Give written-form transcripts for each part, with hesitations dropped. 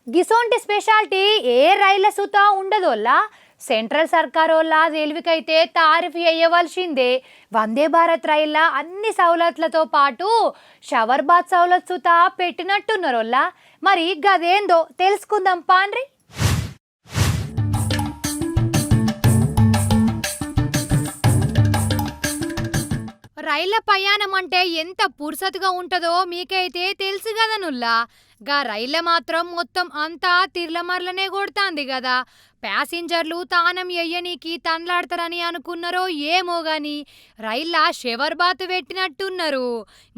గిసోంటి speciality ఏ రైళ్ల సుతా ఉండదోల్లా central సర్కారోళ్ళ రైల్వేకైతే tariff వేయవలసిందే. Vande Bharat రైళ్ల అన్ని సౌలతులతో పాటు షవర్ బాత్ సౌలత్ సుతా పెట్టినట్టున్నారోల్లా. మరి గదేందో తెలుసుకుందాం పాండ్రి. రైళ్ల ప్రయాణం అంటే ఎంత పుర్సతుగా ఉంటదో మీకైతే తెలుసు గదనుల్లా. గా రైళ్ల మాత్రం మొత్తం అంతా తిర్లమర్లనే కొడతాంది గదా. ప్యాసింజర్లు తానం ఎయ్యనీకి తండ్లాడతారని అనుకున్నారో ఏమో గాని రైళ్ల షవర్ బాత్ పెట్టినట్టున్నారు.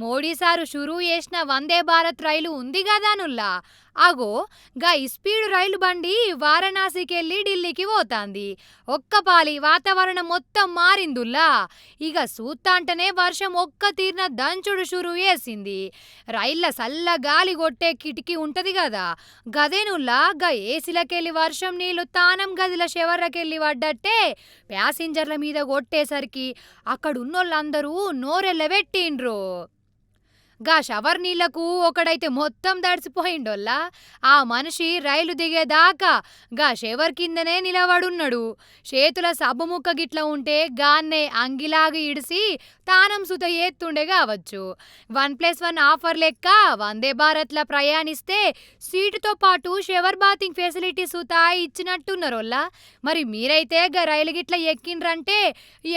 మోడీ సారు షురూ చేసిన వందే భారత్ రైలు ఉంది గదానుల్లా. అగో గా స్పీడ్ రైలు బండి వారణాసికెళ్ళి ఢిల్లీకి పోతాంది. ఒక్కపాలి వాతావరణం మొత్తం మారిందుల్లా. ఇక సూత్తాంటనే వర్షం ఒక్క తీర్న దంచుడు షురూ చేసింది. రైళ్ల సల్ల గాలి కొట్టే కిటికీ ఉంటది గదా, గదేనుల్లా గా ఏసీలకెళ్ళి వర్షం నీళ్లు తానం గదిల షవర్లకెళ్ళి పడ్డట్టే ప్యాసింజర్ల మీద కొట్టేసరికి అక్కడున్నోళ్ళందరూ నోరెళ్ళబెట్టిండ్రు. గా షవర్ నీళ్లకు ఒకడైతే మొత్తం దడిసిపోయిండోల్లా. ఆ మనిషి రైలు దిగేదాకా గా షవర్ కిందనే నిలబడున్నాడు. చేతుల సబ్బు ముక్క గిట్ల ఉంటే గాన్నే అంగిలాగి ఇడిసి తానం సుత ఏత్తుండే కావచ్చు. 1+1 ఆఫర్ లెక్క వందే భారత్ల ప్రయాణిస్తే సీటుతో పాటు షవర్ బాతింగ్ ఫెసిలిటీ సుత ఇచ్చినట్టున్నారోల్లా. మరి మీరైతే గా రైలు గిట్ల ఎక్కిండ్రంటే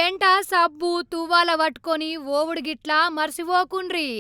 ఎంట సబ్బు తువ్వాల పట్టుకొని ఓవుడు గిట్ల మర్చిపోకుండ్రి.